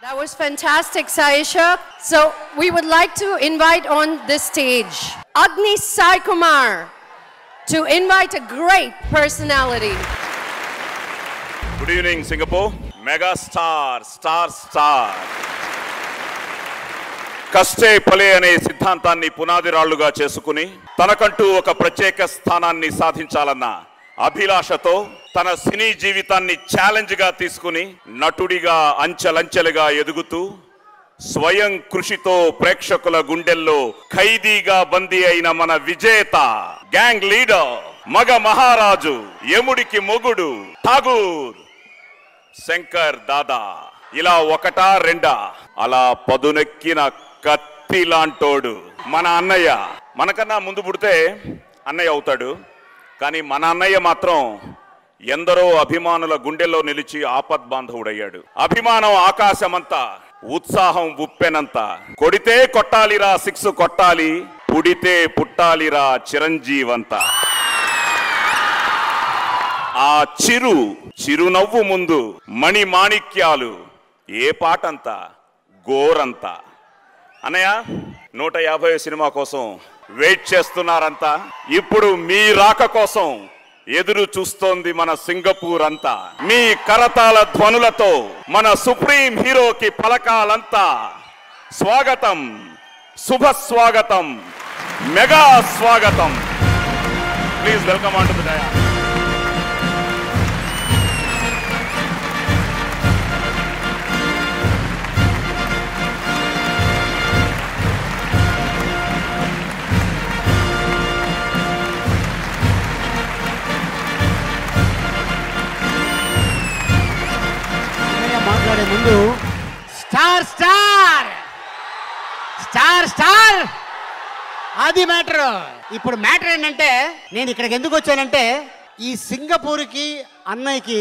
That was fantastic, Saisha. So we would like to invite on this stage Agni Sai Kumar to invite a great personality. Good evening, Singapore. Mega star. కష్టే Phale అనే సిద్ధాంతాన్ని పునాదిరాళ్లుగా చేసుకుని తనకంటూ ఒక ప్రత్యేక స్థానాన్ని సాధించాలన్న అభిలాషతో తన సినీ జీవితాన్ని ఛాలెంజ్ గా తీసుకుని నటుడిగా అంచెలంచెలుగా ఎదుగుతూ స్వయం కృషితో ప్రేక్షకుల గుండెల్లో ఖైదీగా బందీ అయిన మన విజేత, గ్యాంగ్ లీడర్, మగ మహారాజు, యముడికి మొగుడు, ఠాగూర్ శంకర్ దాదా. ఇలా ఒకటా రెండా, అలా పదునెక్కిన కత్తి లాంటోడు మన అన్నయ్య. మనకన్నా ముందు పుడితే అన్నయ్య అవుతాడు, కానీ మన అన్నయ్య మాత్రం ఎందరో అభిమానుల గుండెల్లో నిలిచి ఆపద్బాంధవుడయ్యాడు. అభిమానం ఆకాశమంతా, ఉత్సాహం ఉప్పెనంత. కొడితే కొట్టాలిరా సిక్స్ కొట్టాలి, పుడితే పుట్టాలిరా చిరంజీవంతా. ఆ చిరునవ్వు ముందు మణి మాణిక్యాలు ఏ పాటంతా గోరంతా. అన్నయ్య 150 సినిమా కోసం వెయిట్ చేస్తున్నారంతా. ఇప్పుడు మీ రాక కోసం ఎదురు చూస్తోంది మన సింగపూర్ అంతా. మీ కరతాళ ధ్వనులతో మన సుప్రీం హీరోకి పలకాలంతా. స్వాగతం, శుభ స్వాగతం, మెగా స్వాగతం. Please welcome on to the dais. మాట్లాడే ముందు స్టార్ స్టార్ స్టార్ స్టార్ అది మ్యాటర్. ఇప్పుడు మ్యాటర్ ఏంటంటే, నేను ఇక్కడికి ఎందుకు వచ్చానంటే, ఈ సింగపూర్కి అన్నయ్యకి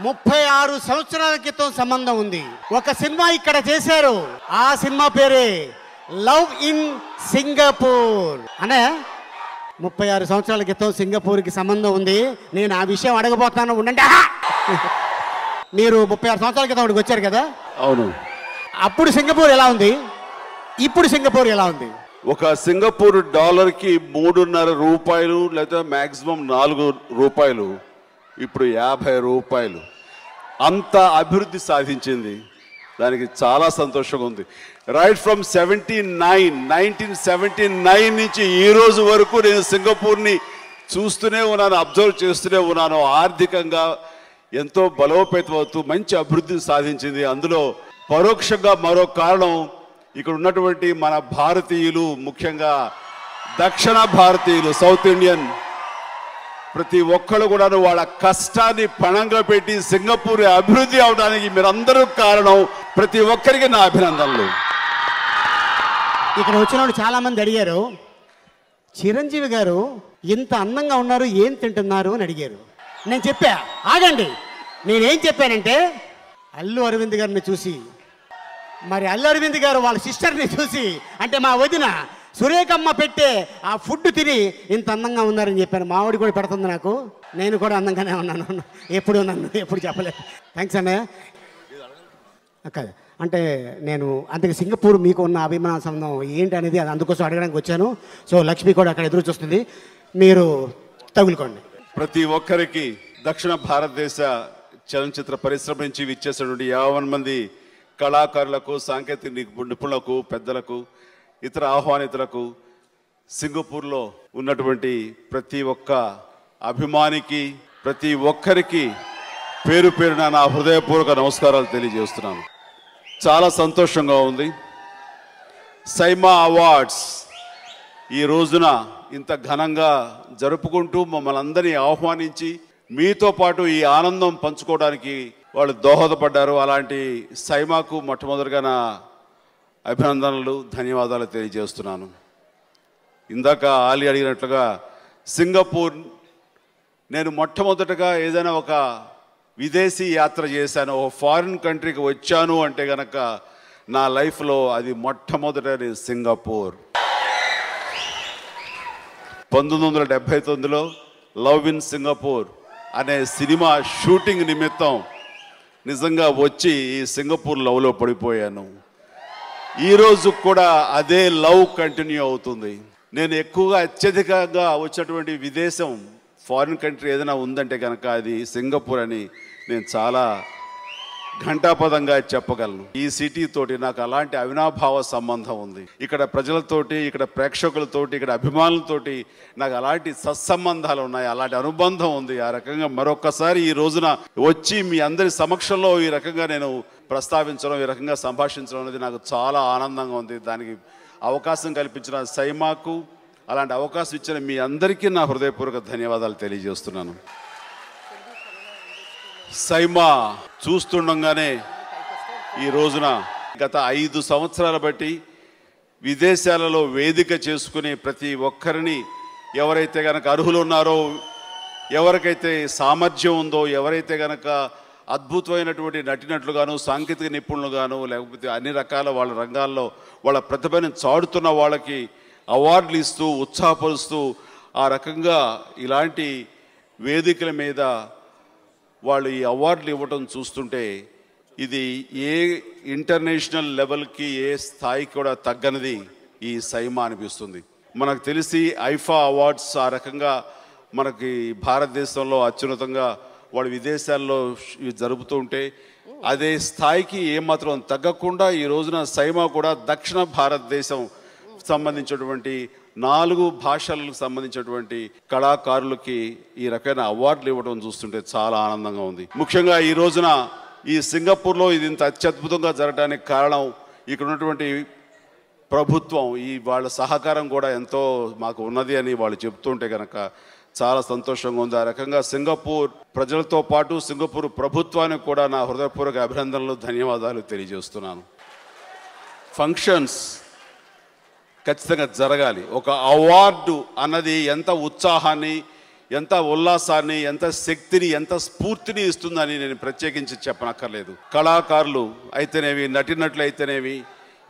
36 సంవత్సరాల క్రితం సంబంధం ఉంది. ఒక సినిమా ఇక్కడ చేశారు, ఆ సినిమా పేరే లవ్ ఇన్ సింగపూర్. అనే 36 సంవత్సరాల క్రితం సింగపూర్కి సంబంధం ఉంది. నేను ఆ విషయం అడగబోతున్నాను, ఉండండి. మీరు 36 సంవత్సరాల క్రితం అక్కడికి వచ్చారు కదా? అవును. అప్పుడు సింగపూర్ ఎలా ఉంది, ఇప్పుడు సింగపూర్ ఎలా ఉంది? ఒక సింగపూర్ డాలర్కి 3.5 రూపాయలు, లేదా మాక్సిమం 4 రూపాయలు. ఇప్పుడు 50 రూపాయలు. అంత అభివృద్ధి సాధించింది. దానికి చాలా సంతోషంగా ఉంది. రైట్ ఫ్రమ్ 1979 నుంచి ఈ రోజు వరకు నేను సింగపూర్ని చూస్తూనే ఉన్నాను, అబ్జర్వ్ చేస్తూనే ఉన్నాను. ఆర్థికంగా ఎంతో బలోపేతమవుతూ మంచి అభివృద్ధిని సాధించింది. అందులో పరోక్షంగా మరో కారణం, ఇక్కడ ఉన్నటువంటి మన భారతీయులు, ముఖ్యంగా దక్షిణ భారతీయులు, సౌత్ ఇండియన్, ప్రతి ఒక్కళ్ళు కూడా వాళ్ళ కష్టాన్ని పణంగా పెట్టి సింగపూర్ అభివృద్ధి అవడానికి మీరందరూ కారణం. ప్రతి ఒక్కరికి నా అభినందనలు. ఇక్కడ వచ్చిన వాళ్ళు చాలా మంది అడిగారు, చిరంజీవి గారు ఇంత అందంగా ఉన్నారు, ఏం తింటున్నారు అని అడిగారు. నేను చెప్పా, ఆగండి. నేనేం చెప్పానంటే, అల్లు అరవింద్ గారిని చూసి, మరి అల్లు అరవింద్ గారు వాళ్ళ సిస్టర్ని చూసి, అంటే మా వదిన సురేఖమ్మ పెట్టే ఆ ఫుడ్ తిని ఇంత అందంగా ఉన్నారని చెప్పాను. మా ఆవిడ కూడా పెడుతుంది నాకు. నేను కూడా అందంగానే ఉన్నాను, ఎప్పుడు చెప్పలేదు. థ్యాంక్స్ అన్నయ్య. అక్క అంటే నేను అందుకే సింగపూర్ మీకు ఉన్న అభిమాన సంబంధం ఏంటి అనేది అది అందుకోసం అడగడానికి వచ్చాను. సో లక్ష్మి కూడా అక్కడ ఎదురు చూస్తుంది, మీరు తగులుకోండి. ప్రతి ఒక్కరికి దక్షిణ భారతదేశ చలనచిత్ర పరిశ్రమ నుంచి విచ్చేసినటువంటి 50 మంది కళాకారులకు, సాంకేతిక నిపుణులకు, పెద్దలకు, ఇతర ఆహ్వానితులకు, సింగపూర్లో ఉన్నటువంటి ప్రతి ఒక్క అభిమానికి, ప్రతి ఒక్కరికి పేరు పేరున నా హృదయపూర్వక నమస్కారాలు తెలియజేస్తున్నాను. చాలా సంతోషంగా ఉంది. సైమా అవార్డ్స్ ఈ రోజున ఇంత ఘనంగా జరుపుకుంటూ మమ్మల్ని అందరినీ ఆహ్వానించి మీతో పాటు ఈ ఆనందం పంచుకోవడానికి వాళ్ళు దోహదపడ్డారు. అలాంటి సైమాకు మొట్టమొదటిగా నా అభినందనలు, ధన్యవాదాలు తెలియజేస్తున్నాను. ఇందాక ఆలి అడిగినట్లుగా సింగపూర్ నేను మొట్టమొదటగా ఏదైనా ఒక విదేశీ యాత్ర చేశాను, ఒక ఫారిన్ కంట్రీకి వచ్చాను అంటే కనుక నా లైఫ్లో అది మొట్టమొదటి సింగపూర్. 1979లో లవ్ ఇన్ సింగపూర్ అనే సినిమా షూటింగ్ నిమిత్తం నిజంగా వచ్చి సింగపూర్ లవ్లో పడిపోయాను. ఈరోజు కూడా అదే లవ్ కంటిన్యూ అవుతుంది. నేను ఎక్కువగా అత్యధికంగా వచ్చినటువంటి విదేశం ఫారిన్ కంట్రీ ఏదైనా ఉందంటే కనుక అది సింగపూర్ అని నేను చాలా ఘంటాపదంగా చెప్పగలను. ఈ సిటీ తోటి నాకు అలాంటి అవినాభావ సంబంధం ఉంది. ఇక్కడ ప్రజలతోటి, ఇక్కడ ప్రేక్షకులతోటి, ఇక్కడ అభిమానులతోటి నాకు అలాంటి సత్సంబంధాలు ఉన్నాయి, అలాంటి అనుబంధం ఉంది. ఆ రకంగా మరొకసారి ఈ రోజున వచ్చి మీ అందరి సమక్షంలో ఈ రకంగా నేను ప్రస్తావించడం, ఈ రకంగా సంభాషించడం అనేది నాకు చాలా ఆనందంగా ఉంది. దానికి అవకాశం కల్పించిన సైమాకు, అలాంటి అవకాశం ఇచ్చిన మీ అందరికీ నా హృదయపూర్వక ధన్యవాదాలు తెలియజేస్తున్నాను. సైమా చూస్తుండగానే ఈ రోజున గత 5 సంవత్సరాల బట్టి విదేశాలలో వేదిక చేసుకుని ప్రతి ఒక్కరిని ఎవరైతే కనుక అర్హులు ఉన్నారో, ఎవరికైతే సామర్థ్యం ఉందో, ఎవరైతే కనుక అద్భుతమైనటువంటి నటినట్లుగాను, సాంకేతిక నిపుణులుగాను, లేకపోతే అన్ని రకాల వాళ్ళ రంగాల్లో వాళ్ళ ప్రతిభను చాటుతున్న వాళ్ళకి అవార్డులు ఇస్తూ ఉత్సాహపరుస్తూ ఆ రకంగా ఇలాంటి వేదికల మీద వాళ్ళు ఈ అవార్డులు ఇవ్వటం చూస్తుంటే ఇది ఏ ఇంటర్నేషనల్ లెవెల్కి, ఏ స్థాయికి కూడా తగ్గనిది ఈ సైమా అనిపిస్తుంది. మనకు తెలిసి ఐఫా అవార్డ్స్ ఆ రకంగా మనకి భారతదేశంలో అత్యున్నతంగా వాళ్ళు విదేశాల్లో జరుపుతూ ఉంటే అదే స్థాయికి ఏమాత్రం తగ్గకుండా ఈ రోజున సైమా కూడా దక్షిణ భారతదేశం సంబంధించినటువంటి 4 భాషలకు సంబంధించినటువంటి కళాకారులకి ఈ రకమైన అవార్డులు ఇవ్వడం చూస్తుంటే చాలా ఆనందంగా ఉంది. ముఖ్యంగా ఈ రోజున ఈ సింగపూర్లో ఇది ఇంత అత్యద్భుతంగా జరగడానికి కారణం ఇక్కడ ఉన్నటువంటి ప్రభుత్వం, ఈ వాళ్ళ సహకారం కూడా ఎంతో మాకు ఉన్నది అని వాళ్ళు చెప్తుంటే కనుక చాలా సంతోషంగా ఉంది. ఆ రకంగా సింగపూర్ ప్రజలతో పాటు సింగపూర్ ప్రభుత్వానికి కూడా నా హృదయపూర్వక అభినందనలు, ధన్యవాదాలు తెలియజేస్తున్నాను. ఫంక్షన్స్ ఖచ్చితంగా జరగాలి. ఒక అవార్డు అన్నది ఎంత ఉత్సాహాన్ని, ఎంత ఉల్లాసాన్ని, ఎంత శక్తిని, ఎంత స్ఫూర్తిని ఇస్తుందని నేను ప్రత్యేకించి చెప్పనక్కర్లేదు. కళాకారులు అయితేనేవి, నటినట్లు అయితేనేవి,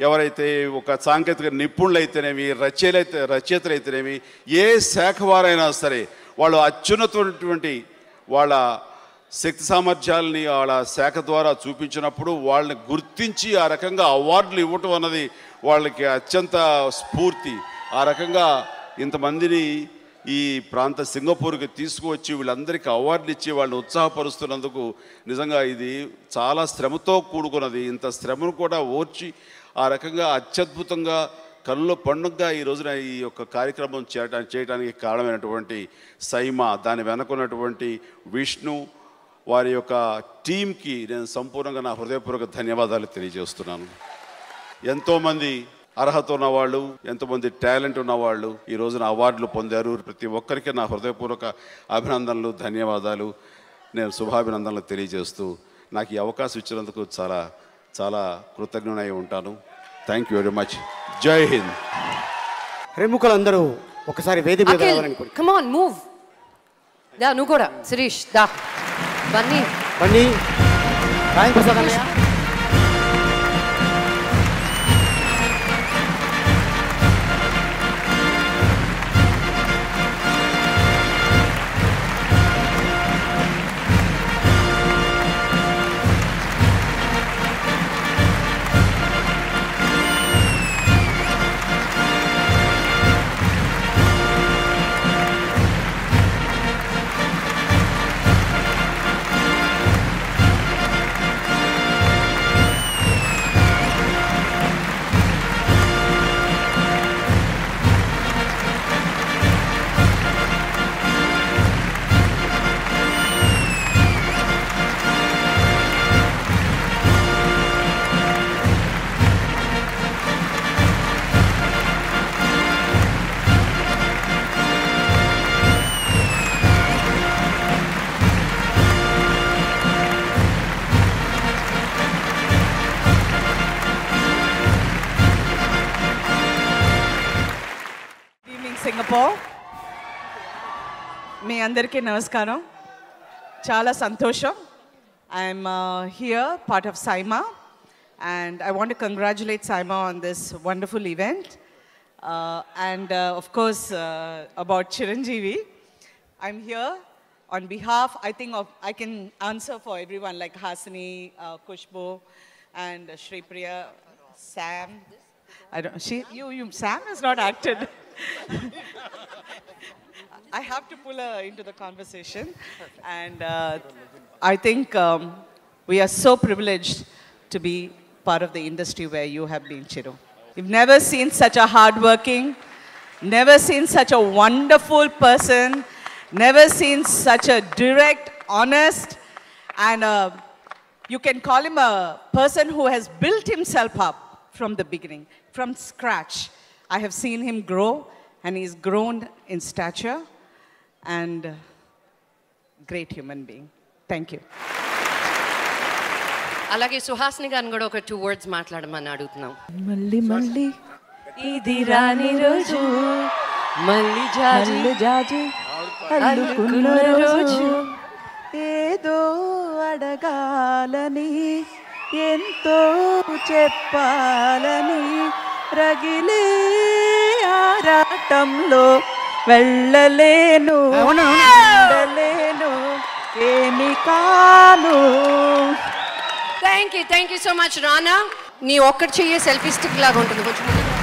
ఎవరైతే ఒక సాంకేతిక నిపుణులు అయితేనేవి, రచయితలు అయితేనేవి, ఏ శాఖ వారైనా సరే వాళ్ళు అత్యున్నతమైనటువంటి వాళ్ళ శక్తి సామర్థ్యాలని వాళ్ళ శాఖ ద్వారా చూపించినప్పుడు వాళ్ళని గుర్తించి ఆ రకంగా అవార్డులు ఇవ్వటం అన్నది వాళ్ళకి అత్యంత స్ఫూర్తి. ఆ రకంగా ఇంతమందిని ఈ ప్రాంత సింగపూర్కి తీసుకువచ్చి వీళ్ళందరికీ అవార్డులు ఇచ్చి వాళ్ళని ఉత్సాహపరుస్తున్నందుకు నిజంగా ఇది చాలా శ్రమతో కూడుకున్నది. ఇంత శ్రమను కూడా ఓర్చి ఆ రకంగా అత్యద్భుతంగా కళ్ళ పండుగగా ఈ రోజున ఈ యొక్క కార్యక్రమం చేయడానికి కారణమైనటువంటి సైమా, దాని వెనకున్నటువంటి విష్ణు, వారి యొక్క టీంకి నేను సంపూర్ణంగా నా హృదయపూర్వక ధన్యవాదాలు తెలియజేస్తున్నాను. ఎంతోమంది అర్హత ఉన్నవాళ్ళు, ఎంతోమంది టాలెంట్ ఉన్నవాళ్ళు ఈ రోజున అవార్డులు పొందారు. ప్రతి ఒక్కరికి నా హృదయపూర్వక అభినందనలు, ధన్యవాదాలు, నేను శుభాభినందనలు తెలియజేస్తూ నాకు ఈ అవకాశం ఇచ్చినందుకు చాలా చాలా కృతజ్ఞునై ఉంటాను. Thank you very much. జై హింద్. ప్రముఖులందరూ ఒకసారి వేదిక మీద రావాలని కోరుకుంటున్నాను. Come on, move. దా నువ్వు కూడా శిరీష్, దా బన్నీ రాయం ప్రసాద్ అన్నయ్య. Singapore. మీ అందరికీ నమస్కారం. చాలా సంతోషం. I'm here, part of SIMA, and I want to congratulate SIMA on this wonderful event. And of course, about Chiranjeevi. I'm here on behalf, I think I can answer for everyone like Hasini, Kushbu, and Shri Priya, Sam. Sam has not acted. I have to pull her into the conversation. And I think we are so privileged to be part of the industry where you have been, Chiru. You've never seen such a hardworking, never seen such a wonderful person, never seen such a direct, honest, and you can call him a person who has built himself up from the beginning, from scratch. I have seen him grow, and he's grown in stature, and great human being. Thank you. అలాగే సుహాసిని గారిని కూడా ఒక 2 words మాట్లాడమని అడుగుతున్నాం. మళ్ళీ మళ్ళీ ఇది రాని రోజు, మళ్ళీ జాజి అల్లుకున్న రోజు, ఏదో అడగాలని ఎంతో చెప్పాలని రగిలే ఆరాటంలో వెళ్ళలేను ఉండలేను ఏమి కాను. థ్యాంక్ యూ సో మచ్ రానా. నీ ఒక్కటి చెయ్యే సెల్ఫీ స్టిక్ లాగా ఉంటుంది కొంచెం.